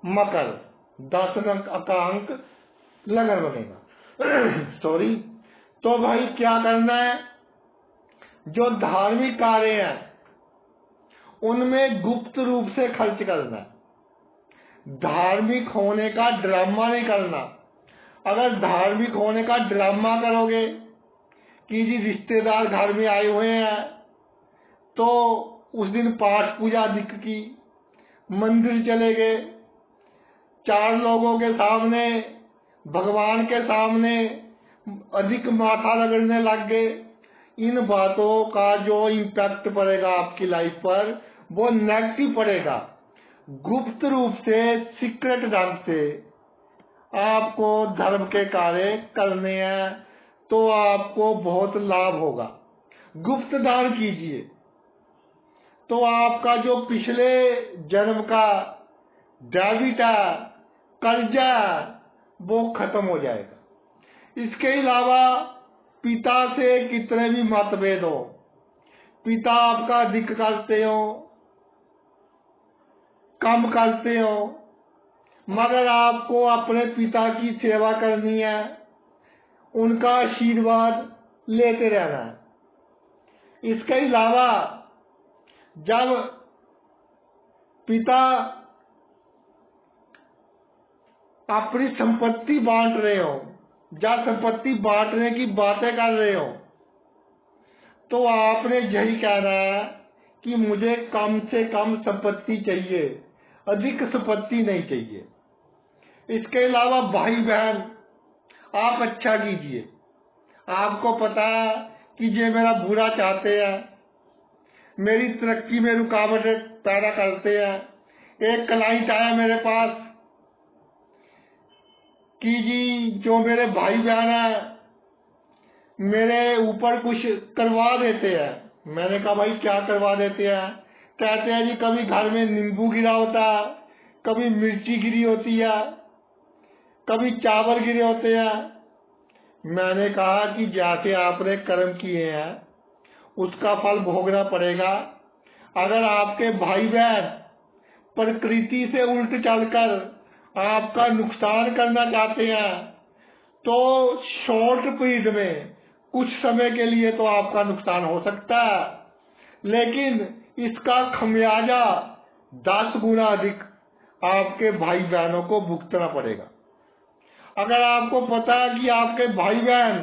मकर। 10 अंक का अंक लगन बनेगा सॉरी। तो भाई क्या करना है? जो धार्मिक कार्य हैं उनमें गुप्त रूप से खर्च करना है। धार्मिक होने का ड्रामा नहीं करना। अगर धार्मिक होने का ड्रामा करोगे कि जी रिश्तेदार घर में आए हुए हैं तो उस दिन पाठ पूजा अधिक की, मंदिर चले गए, 4 लोगों के सामने, भगवान के सामने अधिक माथा रगड़ने लग गए, इन बातों का जो इम्पैक्ट पड़ेगा आपकी लाइफ पर वो नेगेटिव पड़ेगा। गुप्त रूप से, सीक्रेट ढंग से आपको धर्म के कार्य करने हैं तो आपको बहुत लाभ होगा। गुप्त दान कीजिए तो आपका जो पिछले जन्म का डेबिट है, कर्जा, वो खत्म हो जाएगा। इसके अलावा पिता से कितने भी मतभेद हो, पिता आपका अधिक करते हो, कम करते हो, मगर आपको अपने पिता की सेवा करनी है, उनका आशीर्वाद लेते रहना है। इसके अलावा जब पिता अपनी संपत्ति बांट रहे हो या संपत्ति बांटने की बातें कर रहे हो, तो आपने यही कहना है कि मुझे कम से कम संपत्ति चाहिए, अधिक संपत्ति नहीं चाहिए। इसके अलावा भाई बहन, आप अच्छा कीजिए। आपको पता है कि ये मेरा बुरा चाहते हैं, मेरी तरक्की में रुकावट पैदा करते हैं। एक क्लाइंट आया मेरे पास कि जी जो मेरे भाई बहन है मेरे ऊपर कुछ करवा देते हैं। मैंने कहा भाई क्या करवा देते हैं? कहते हैं जी कभी घर में नींबू गिरा होता है, कभी मिर्ची गिरी होती है, कभी चावल गिरे होते हैं। मैंने कहा कि जैसे आपने कर्म किए हैं उसका फल भोगना पड़ेगा। अगर आपके भाई बहन प्रकृति से उल्ट चलकर आपका नुकसान करना चाहते हैं तो शॉर्ट पीरियड में कुछ समय के लिए तो आपका नुकसान हो सकता है, लेकिन इसका खमियाजा 10 गुना अधिक आपके भाई बहनों को भुगतना पड़ेगा। अगर आपको पता है कि आपके भाई बहन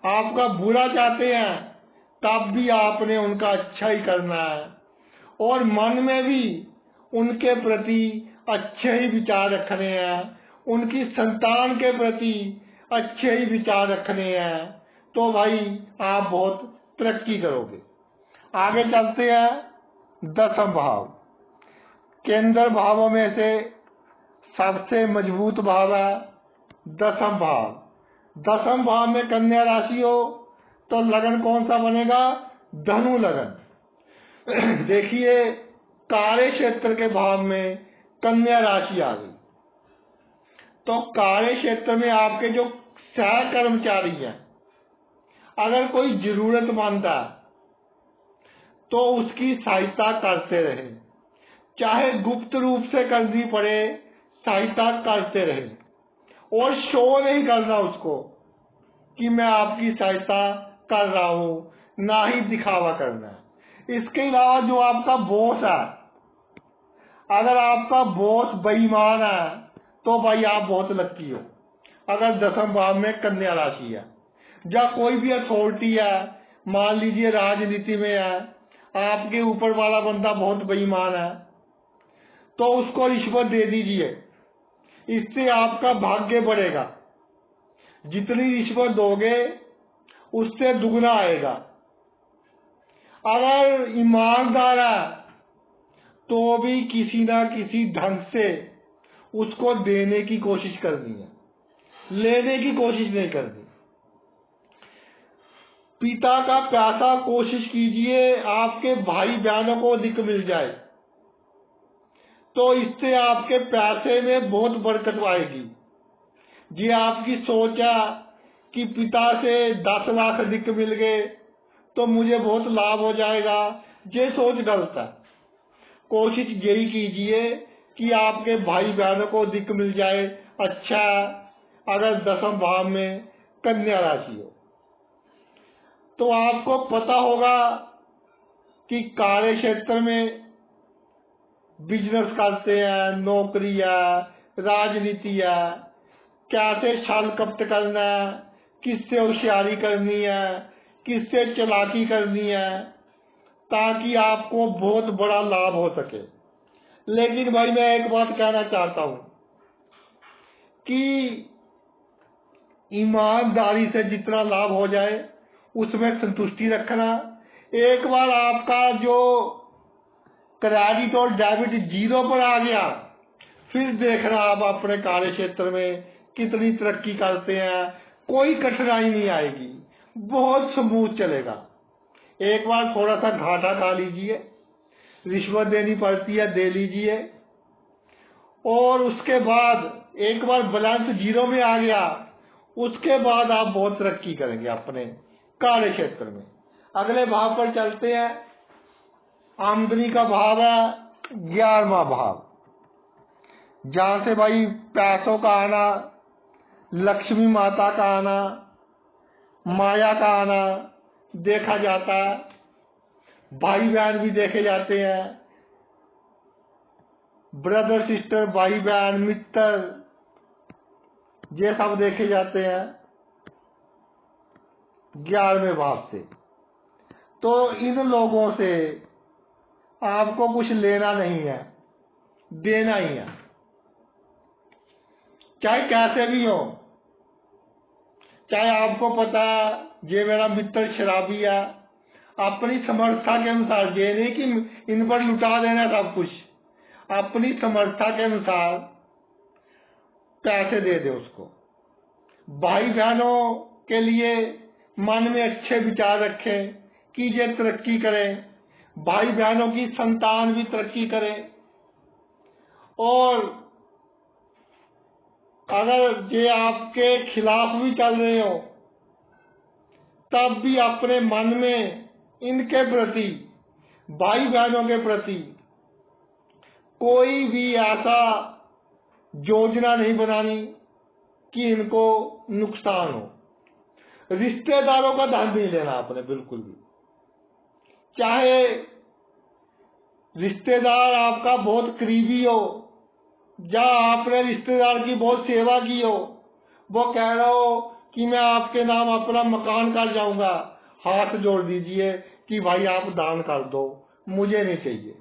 आपका बुरा चाहते हैं, तब भी आपने उनका अच्छा ही करना है और मन में भी उनके प्रति अच्छे ही विचार रखने हैं, उनकी संतान के प्रति अच्छे ही विचार रखने हैं, तो भाई आप बहुत तरक्की करोगे। आगे चलते हैं। 10th भाव केंद्र भावों में से सबसे मजबूत भाव है 10th भाव। 10th भाव में कन्या राशि हो तो लगन कौन सा बनेगा? धनु लगन। देखिए कार्य क्षेत्र के भाव में कन्या राशि आ गई, तो कार्य क्षेत्र में आपके जो सह कर्मचारी हैं, अगर कोई जरूरतमंद है तो उसकी सहायता करते रहे, चाहे गुप्त रूप से करनी पड़े, सहायता करते रहे और शो नहीं करना उसको कि मैं आपकी सहायता कर रहा हूं, ना ही दिखावा करना है। इसके अलावा जो आपका बॉस है, अगर आपका बॉस बेईमान है तो भाई आप बहुत लक्की हो। अगर 10th भाव में कन्या राशि है, या कोई भी अथॉरिटी है, मान लीजिए राजनीति में है, आपके ऊपर वाला बंदा बहुत बेईमान है तो उसको रिश्वत दे दीजिए, इससे आपका भाग्य बढ़ेगा। जितनी रिश्वत दोगे उससे दुगना आएगा। अगर ईमानदार है तो भी किसी ना किसी ढंग से उसको देने की कोशिश करनी है, लेने की कोशिश नहीं करनी। पिता का पैसा कोशिश कीजिए आपके भाई बहनों को अधिक मिल जाए, तो इससे आपके पैसे में बहुत बरकत आएगी। जी आपकी सोच है कि पिता से 10 लाख अधिक मिल गए तो मुझे बहुत लाभ हो जाएगा, ये सोच गलत है। कोशिश यही कीजिए कि आपके भाई बहनों को अधिक मिल जाए, अच्छा। अगर 10th भाव में कन्या राशि हो तो आपको पता होगा कि कार्य क्षेत्र में बिजनेस करते हैं, नौकरी है, राजनीति है, कैसे छल कपट करना है, किससे होशियारी करनी है, किससे चालाकी करनी है, ताकि आपको बहुत बड़ा लाभ हो सके। लेकिन भाई मैं एक बात कहना चाहता हूं कि ईमानदारी से जितना लाभ हो जाए उसमें संतुष्टि रखना। एक बार आपका जो क्रेडिट और डेबिट 0 पर आ गया, फिर देखना आप अपने कार्य क्षेत्र में कितनी तरक्की करते हैं, कोई कठिनाई नहीं आएगी, बहुत स्मूथ चलेगा। एक बार थोड़ा सा घाटा खा लीजिए, रिश्वत देनी पड़ती है, दे लीजिए, और उसके बाद एक बार बैलेंस 0 में आ गया, उसके बाद आप बहुत तरक्की करेंगे अपने कार्य क्षेत्र में। अगले भाव पर चलते हैं। आमदनी का भाव है 11वां भाव, जहां से भाई पैसों का आना, लक्ष्मी माता का आना, माया का आना देखा जाता है। भाई बहन भी देखे जाते हैं, ब्रदर सिस्टर, भाई बहन, मित्र, ये सब देखे जाते हैं 11वें भाव से। तो इन लोगों से आपको कुछ लेना नहीं है, देना ही है, चाहे कैसे भी हो। चाहे आपको पता ये मेरा मित्र शराबी है, अपनी समर्था के अनुसार, ये नहीं कि इन पर लुटा देना सब कुछ, अपनी समर्था के अनुसार पैसे दे दे उसको। भाई बहनों के लिए मन में अच्छे विचार रखें कि ये तरक्की करें, भाई बहनों की संतान भी तरक्की करे। और अगर ये आपके खिलाफ भी चल रहे हो तब भी अपने मन में इनके प्रति, भाई बहनों के प्रति कोई भी ऐसा योजना नहीं बनानी कि इनको नुकसान हो। रिश्तेदारों का धन नहीं लेना आपने बिल्कुल भी। चाहे रिश्तेदार आपका बहुत करीबी हो या आपने रिश्तेदार की बहुत सेवा की हो, वो कह रहा हो कि मैं आपके नाम अपना मकान कर जाऊंगा, हाथ जोड़ दीजिए कि भाई आप दान कर दो, मुझे नहीं चाहिए।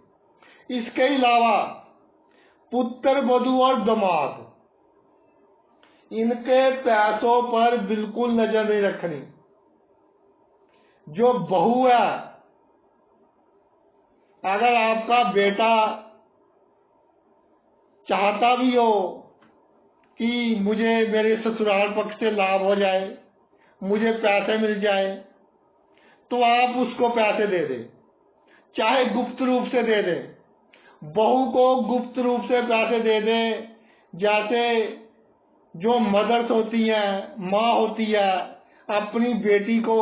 इसके अलावा पुत्र, वधू और दामाद, इनके पैसों पर बिल्कुल नजर नहीं रखनी। जो बहू है, अगर आपका बेटा चाहता भी हो कि मुझे मेरे ससुराल पक्ष से लाभ हो जाए, मुझे पैसे मिल जाए, तो आप उसको पैसे दे दें, चाहे गुप्त रूप से दे दें। बहू को गुप्त रूप से पैसे दे दें। जैसे जो मदर्स होती हैं, माँ होती है, अपनी बेटी को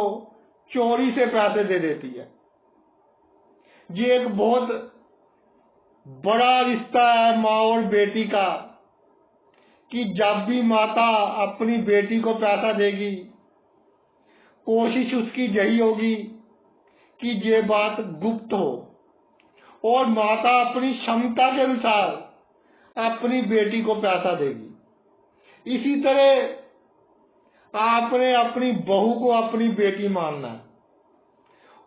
चोरी से पैसे दे देती है। ये एक बहुत बड़ा रिश्ता है माँ और बेटी का, कि जब भी माता अपनी बेटी को पैसा देगी, कोशिश उसकी यही होगी कि ये बात गुप्त हो, और माता अपनी क्षमता के अनुसार अपनी बेटी को पैसा देगी। इसी तरह आपने अपनी बहू को अपनी बेटी मानना है,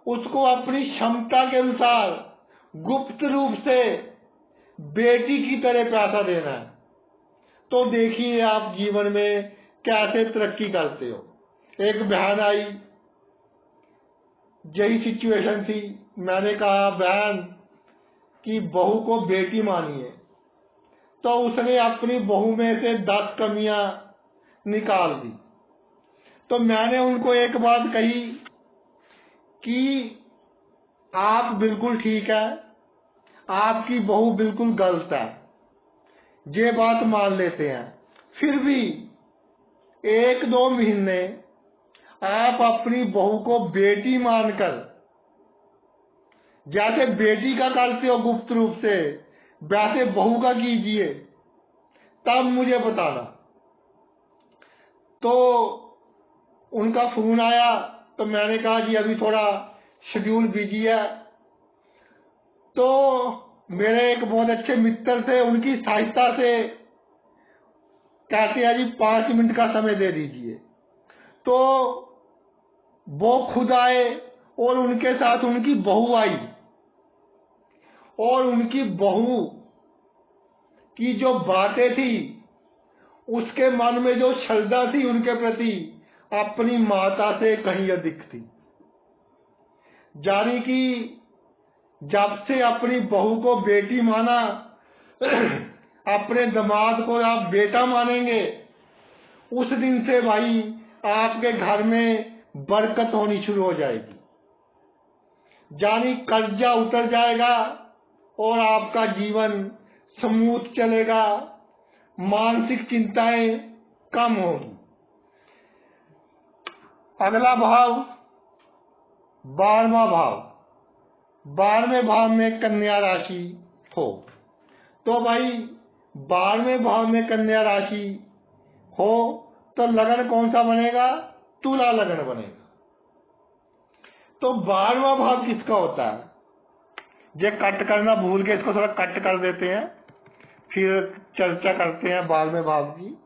उसको अपनी क्षमता के अनुसार गुप्त रूप से बेटी की तरह पैसा देना है। तो देखिए आप जीवन में कैसे तरक्की करते हो। एक बहन आई, यही सिचुएशन थी, मैंने कहा बहन कि बहू को बेटी मानिए, तो उसने अपनी बहू में से 10 कमियां निकाल दी। तो मैंने उनको एक बात कही कि आप बिल्कुल ठीक है, आपकी बहू बिल्कुल गलत है, ये बात मान लेते हैं। फिर भी 1-2 महीने आप अपनी बहू को बेटी मानकर, जैसे बेटी का करते हो गुप्त रूप से, वैसे बहू का कीजिए, तब मुझे बताना। तो उनका फोन आया, तो मैंने कहा जी अभी थोड़ा शेड्यूल बिजी है। तो मेरे एक बहुत अच्छे मित्र थे, उनकी सहायता से कहते हैं जी 5 मिनट का समय दे दीजिए। तो वो खुद आए और उनके साथ उनकी बहू आई, और उनकी बहू की जो बातें थी, उसके मन में जो श्रद्धा थी उनके प्रति, अपनी माता से कहीं अधिक थी। जानी कि जब से अपनी बहू को बेटी माना, अपने दामाद को आप बेटा मानेंगे, उस दिन से भाई आपके घर में बरकत होनी शुरू हो जाएगी। जानी कर्जा उतर जाएगा और आपका जीवन स्मूथ चलेगा, मानसिक चिंताएं कम होगी। अगला भाव 12वां भाव। 12वें भाव में कन्या राशि हो, तो भाई 12वें भाव में कन्या राशि हो तो लगन कौन सा बनेगा? तुला लगन बनेगा। तो 12वां भाव किसका होता है? ये कट करना भूल के इसको थोड़ा कट कर देते हैं, फिर चर्चा करते हैं 12वें भाव की।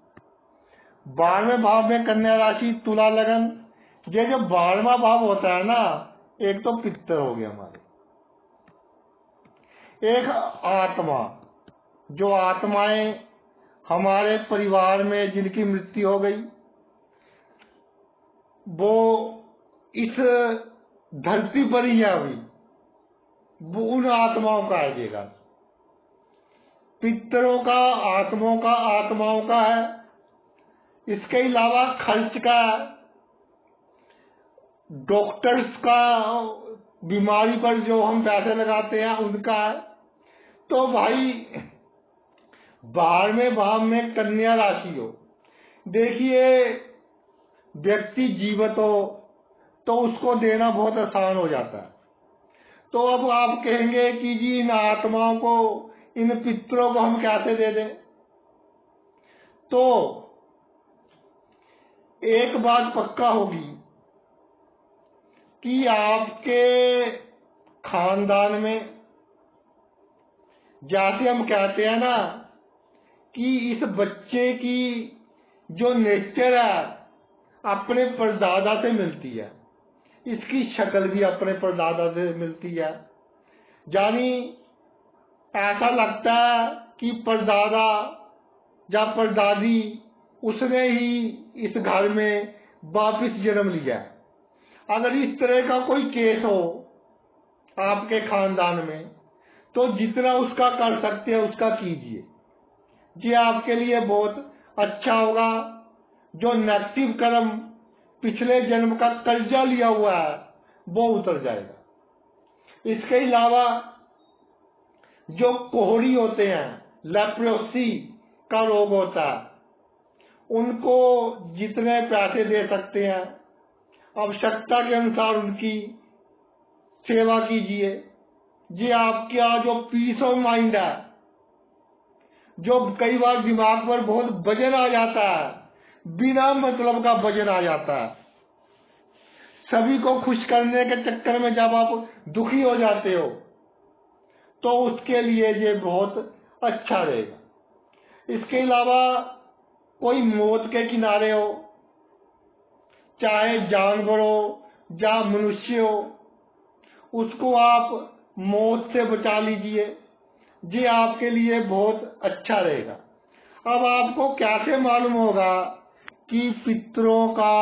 12वें भाव में कन्या राशि, तुला लगन। ये जो 12वां भाव होता है ना, एक तो पितर हो गया हमारे, एक आत्मा, जो आत्माएं हमारे परिवार में जिनकी मृत्यु हो गई, वो इस धरती पर ही है अभी, वो उन आत्माओं का आएगा। पितरों का, आत्माओं का है। इसके अलावा खर्च का, डॉक्टर्स का, बीमारी पर जो हम पैसे लगाते हैं उनका है। तो भाई 12वें भाव में कन्या राशि हो, देखिए व्यक्ति जीवित हो तो उसको देना बहुत आसान हो जाता है। तो अब आप कहेंगे कि जी इन आत्माओं को, इन पितरों को हम कैसे दे दें? तो एक बात पक्का होगी कि आपके खानदान में, जैसे हम कहते हैं ना कि इस बच्चे की जो नेचर है अपने परदादा से मिलती है, इसकी शक्ल भी अपने परदादा से मिलती है। यानी ऐसा लगता है कि परदादा या परदादी उसने ही इस घर में वापिस जन्म लिया है। अगर इस तरह का कोई केस हो आपके खानदान में, तो जितना उसका कर सकते हैं उसका कीजिए, ये आपके लिए बहुत अच्छा होगा। जो नेगेटिव कर्म, पिछले जन्म का कर्जा लिया हुआ है, वो उतर जाएगा। इसके अलावा जो कोहड़ी होते हैं, लेप्रोसी का रोग होता है, उनको जितने पैसे दे सकते हैं आवश्यकता के अनुसार उनकी सेवा कीजिए। ये आपका जो पीस ऑफ माइंड है, जो कई बार दिमाग पर बहुत वजन आ जाता है, बिना मतलब का वजन आ जाता है, सभी को खुश करने के चक्कर में जब आप दुखी हो जाते हो, तो उसके लिए ये बहुत अच्छा रहेगा। इसके अलावा कोई मौत के किनारे हो, चाहे जानवर हो या मनुष्य हो, उसको आप मौत से बचा लीजिए, ये आपके लिए बहुत अच्छा रहेगा। अब आपको कैसे मालूम होगा कि पितरों का,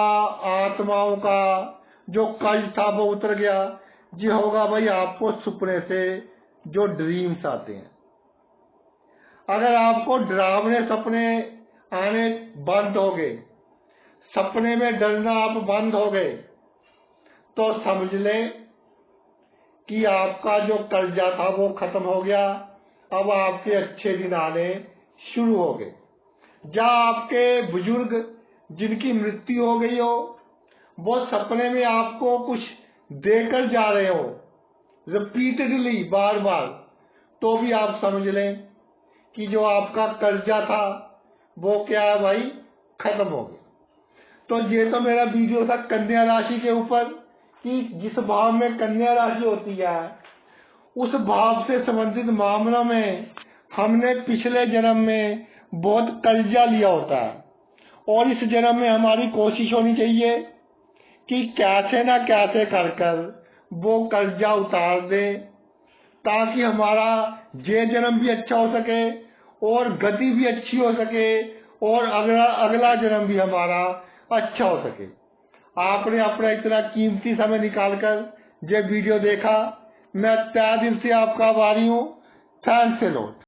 आत्माओं का जो कर्ज था वो उतर गया? ये होगा भाई आपको सपने से जो ड्रीम्स आते हैं। अगर आपको डरावने सपने आने बंद हो गए, सपने में डरना आप बंद हो गए, तो समझ लें कि आपका जो कर्जा था वो खत्म हो गया। अब आपके अच्छे दिन आने शुरू हो गए। या आपके बुजुर्ग जिनकी मृत्यु हो गई हो, वो सपने में आपको कुछ देकर जा रहे हो रिपीटेडली, बार बार, तो भी आप समझ लें कि जो आपका कर्जा था वो क्या है भाई, खत्म हो गया। तो ये तो मेरा वीडियो था कन्या राशि के ऊपर, कि जिस भाव में कन्या राशि होती है उस भाव से संबंधित मामलों में हमने पिछले जन्म में बहुत कर्जा लिया होता है, और इस जन्म में हमारी कोशिश होनी चाहिए कि कैसे ना कैसे कर कर वो कर्जा उतार दें, ताकि हमारा ये जन्म भी अच्छा हो सके और गति भी अच्छी हो सके और अगला जन्म भी हमारा अच्छा हो सके। आपने अपना इतना कीमती समय निकालकर ये वीडियो देखा, मैं तहे दिल से आपका आभारी हूँ। Thanks a lot.